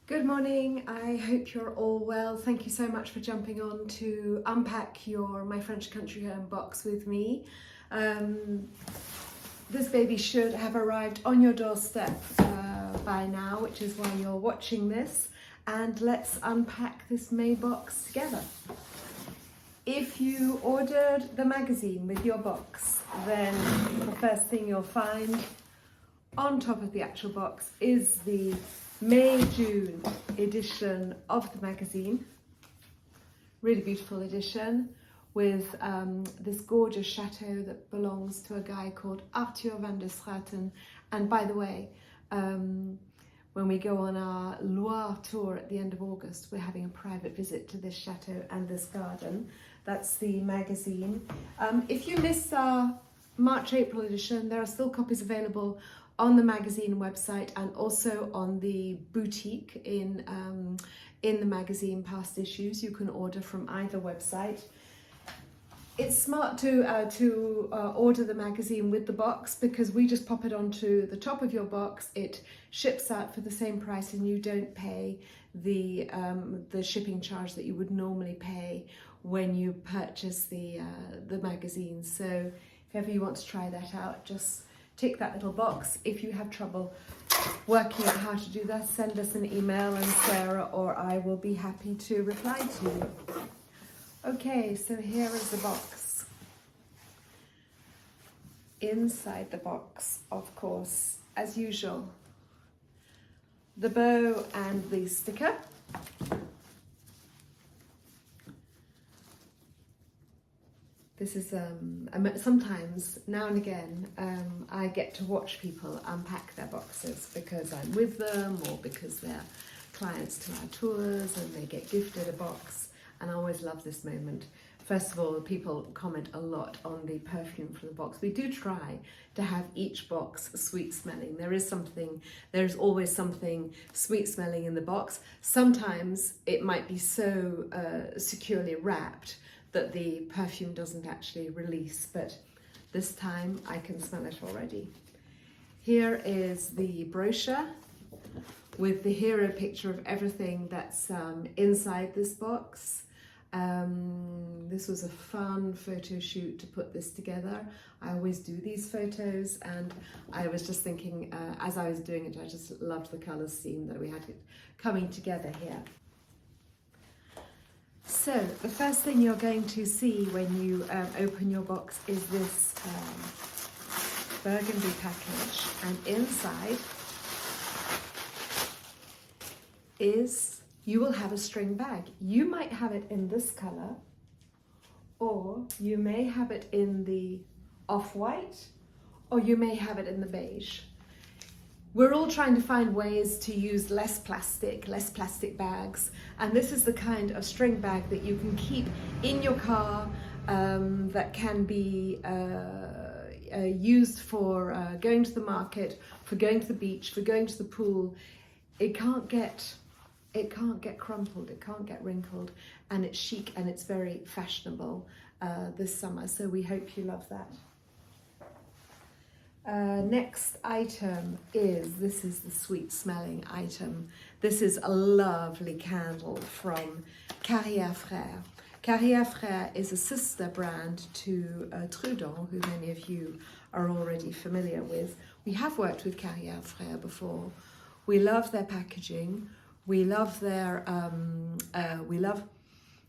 Good morning, I hope you're all well. Thank you so much for jumping on to unpack your My French Country Home box with me. This baby should have arrived on your doorstep by now, which is why you're watching this. And let's unpack this May box together. If you ordered the magazine with your box, then the first thing you'll find on top of the actual box is the May-June edition of the magazine. Really beautiful edition with this gorgeous chateau that belongs to a guy called Arthur van der Straten. And by the way, when we go on our Loire tour at the end of August, we're having a private visit to this chateau and this garden. That's the magazine. If you missed our March-April edition, there are still copies available on the magazine website and also on the boutique in the magazine past issues. You can order from either website. It's smart to order the magazine with the box because we just pop it onto the top of your box. It ships out for the same price and you don't pay the shipping charge that you would normally pay when you purchase the magazine. So if ever you want to try that out, just tick that little box. If you have trouble working out how to do that, send us an email and Sarah or I will be happy to reply to you. Okay, so here is the box. Inside the box, of course, as usual, the bow and the sticker. This is, sometimes, now and again, I get to watch people unpack their boxes because I'm with them or because they're clients to our tours and they get gifted a box. And I always love this moment. First of all, people comment a lot on the perfume from the box. We do try to have each box sweet smelling. There's always something sweet smelling in the box. Sometimes it might be so securely wrapped that the perfume doesn't actually release, but this time I can smell it already. Here is the brochure with the hero picture of everything that's inside this box. This was a fun photo shoot to put this together. I always do these photos and I was just thinking as I was doing it, I just loved the colour scheme that we had it coming together here. So the first thing you're going to see when you open your box is this burgundy package, and inside you will have a string bag. You might have it in this colour, or you may have it in the off-white, or you may have it in the beige. We're all trying to find ways to use less plastic bags, and this is the kind of string bag that you can keep in your car, that can be used for going to the market, for going to the beach, for going to the pool. It can't get crumpled, it can't get wrinkled, and it's chic and it's very fashionable this summer, so we hope you love that. Next item this is the sweet smelling item. This is a lovely candle from Carrière Frères. Carrière Frères is a sister brand to Trudon, who many of you are already familiar with. We have worked with Carrière Frères before. We love their packaging. We love their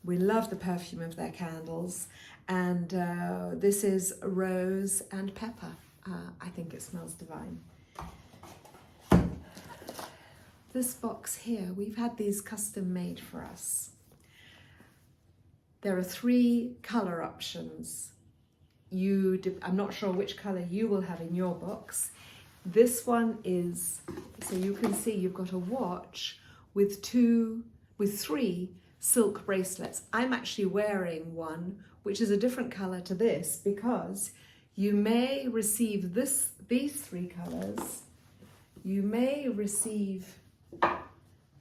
we love the perfume of their candles, and this is rose and pepper. I think it smells divine. This box here, we've had these custom made for us. There are 3 colour options. I'm not sure which colour you will have in your box. This one is, so you can see you've got a watch with 3 silk bracelets. I'm actually wearing one which is a different colour to this because you may receive these 3 colours, you may receive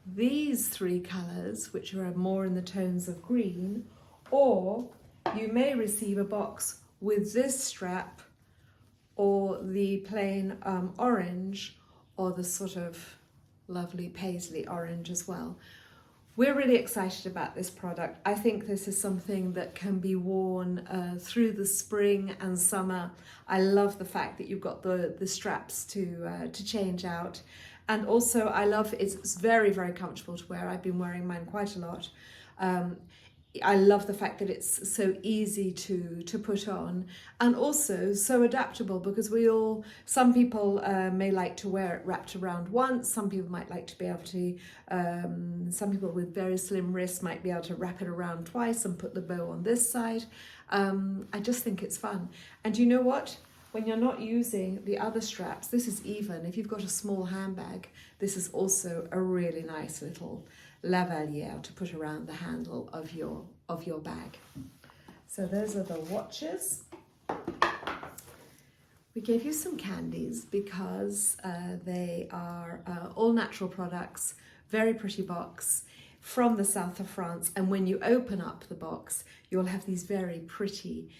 these 3 colours which are more in the tones of green, or you may receive a box with this strap or the plain orange or the sort of lovely paisley orange as well. We're really excited about this product. I think this is something that can be worn through the spring and summer. I love the fact that you've got the straps to change out. And also I love it's very, very comfortable to wear. I've been wearing mine quite a lot. I love the fact that it's so easy to put on, and also so adaptable, because some people may like to wear it wrapped around once, some people might like to be able to, some people with very slim wrists might be able to wrap it around twice and put the bow on this side. I just think it's fun. And you know what? When you're not using the other straps, this is even, if you've got a small handbag, this is also a really nice little lavalier to put around the handle of your bag. So those are the watches. We gave you some candies because they are all natural products, very pretty box from the south of France, and when you open up the box you'll have these very pretty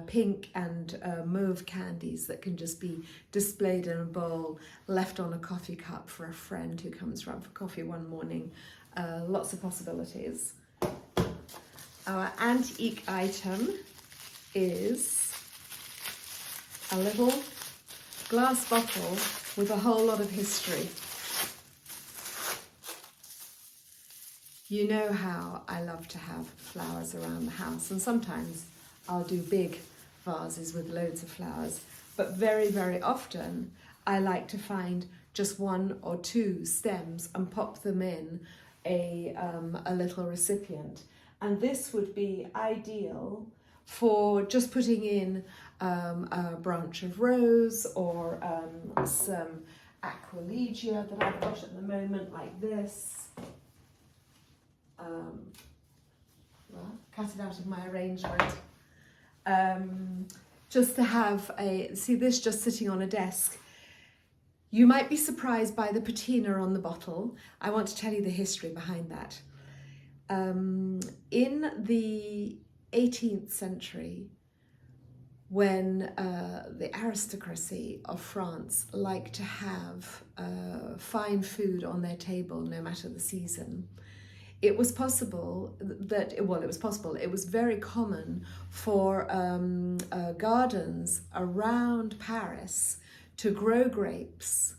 pink and mauve candies that can just be displayed in a bowl, left on a coffee cup for a friend who comes round for coffee one morning. Lots of possibilities. Our antique item is a little glass bottle with a whole lot of history. You know how I love to have flowers around the house, and sometimes I'll do big vases with loads of flowers, but very, very often I like to find just one or two stems and pop them in a little recipient. And this would be ideal for just putting in a branch of rose or some aqualegia that I've got at the moment, like this. Well, cut it out of my arrangement. Just to have see this just sitting on a desk. You might be surprised by the patina on the bottle. I want to tell you the history behind that. In the 18th century, when the aristocracy of France liked to have fine food on their table no matter the season, it was possible that, it was very common for gardens around Paris to grow grapes,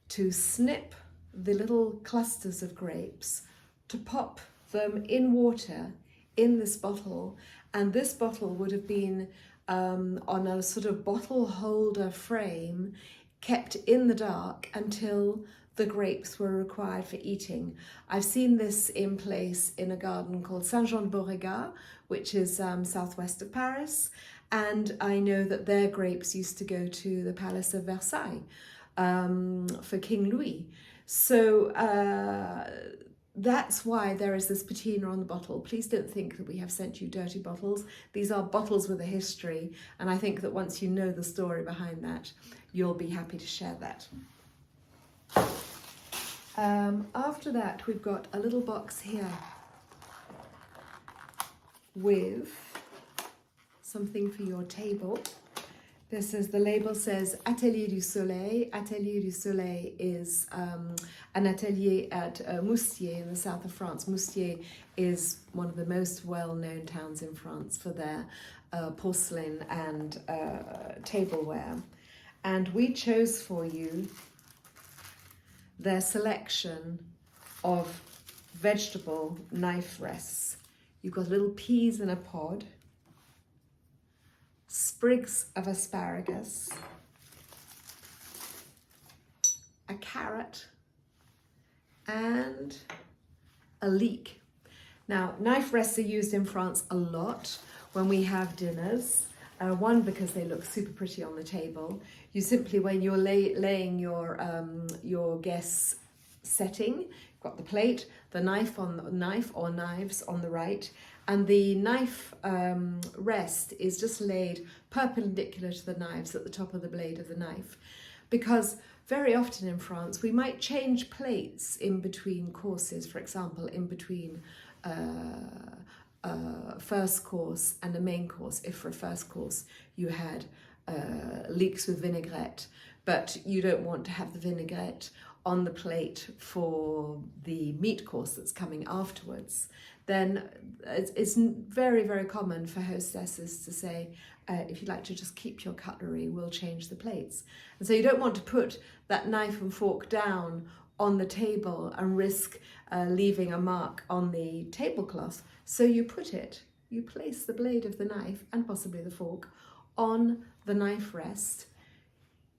to snip the little clusters of grapes, to pop them in water in this bottle, and this bottle would have been on a sort of bottle holder frame, kept in the dark until the grapes were required for eating. I've seen this in place in a garden called Saint-Jean-de-Beauregard, which is southwest of Paris, and I know that their grapes used to go to the Palace of Versailles for King Louis. So that's why there is this patina on the bottle. Please don't think that we have sent you dirty bottles. These are bottles with a history, and I think that once you know the story behind that, you'll be happy to share that. After that, we've got a little box here with something for your table. This is, the label says Atelier du Soleil. Atelier du Soleil is an atelier at Moustiers in the south of France. Moustiers is one of the most well-known towns in France for their porcelain and tableware. And we chose for you their selection of vegetable knife rests. You've got little peas in a pod, sprigs of asparagus, a carrot, and a leek. Now, knife rests are used in France a lot when we have dinners. One, because they look super pretty on the table. You simply, when you're laying your guest's setting, you've got the plate, the knife or knives on the right, and the knife rest is just laid perpendicular to the knives at the top of the blade of the knife. Because very often in France, we might change plates in between courses, for example, in between first course and a main course. If for a first course you had leeks with vinaigrette, but you don't want to have the vinaigrette on the plate for the meat course that's coming afterwards, then it's very, very common for hostesses to say, if you'd like to just keep your cutlery, we'll change the plates. And so you don't want to put that knife and fork down on the table and risk leaving a mark on the tablecloth. So you place the blade of the knife and possibly the fork on the knife rest.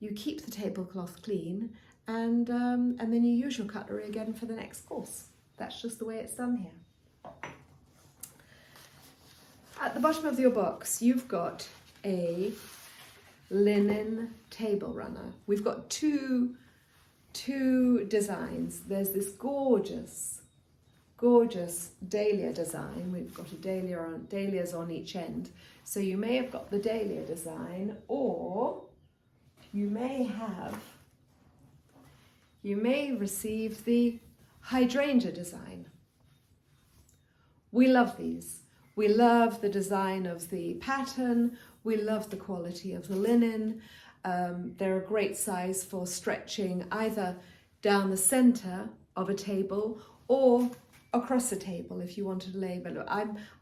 You keep the tablecloth clean, and then you use your cutlery again for the next course. That's just the way it's done here. At the bottom of your box, you've got a linen table runner. We've got two designs. There's this gorgeous dahlia design. We've got dahlias on each end. So you may have got the dahlia design, or you may receive the hydrangea design. We love these. We love the design of the pattern. We love the quality of the linen. They're a great size for stretching either down the center of a table or across a table if you wanted to label it.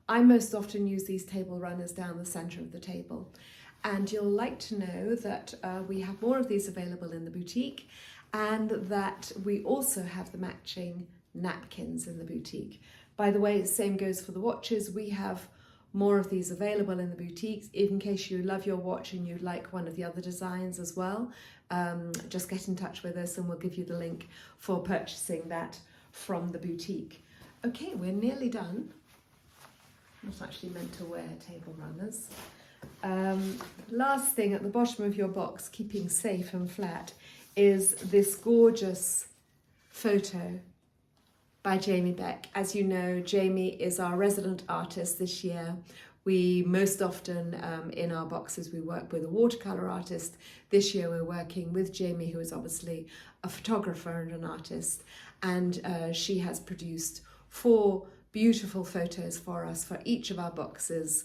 I most often use these table runners down the center of the table. And you'll like to know that we have more of these available in the boutique, and that we also have the matching napkins in the boutique. By the way, the same goes for the watches. We have more of these available in the boutiques. In case you love your watch and you'd like one of the other designs as well, just get in touch with us and we'll give you the link for purchasing that from the boutique. Okay, we're nearly done. I'm not actually meant to wear table runners. Last thing at the bottom of your box, keeping safe and flat, is this gorgeous photo by Jamie Beck. As you know, Jamie is our resident artist this year. We most often in our boxes we work with a watercolor artist. This year we're working with Jamie, who is obviously a photographer and an artist, and she has produced 4 beautiful photos for us for each of our boxes.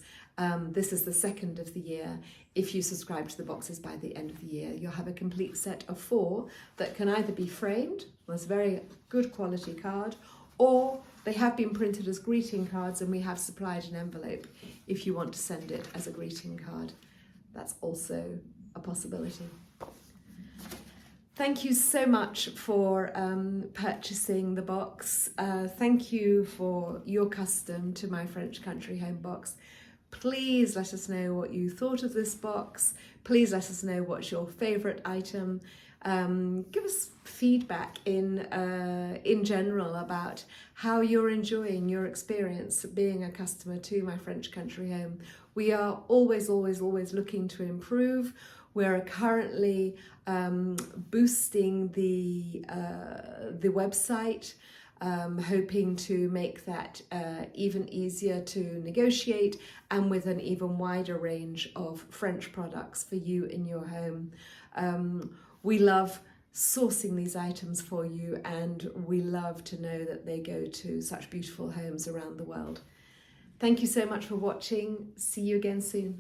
This is the second of the year. If you subscribe to the boxes by the end of the year, you'll have a complete set of 4 that can either be framed, with a very good quality card, or they have been printed as greeting cards, and we have supplied an envelope if you want to send it as a greeting card. That's also a possibility. Thank you so much for purchasing the box. Thank you for your custom to my French Country Home box. Please let us know what you thought of this box. Please let us know what's your favourite item. Give us feedback in general about how you're enjoying your experience being a customer to my French Country Home. We are always looking to improve. We're currently boosting the website, hoping to make that even easier to negotiate, and with an even wider range of French products for you in your home. We love sourcing these items for you, and we love to know that they go to such beautiful homes around the world. Thank you so much for watching. See you again soon.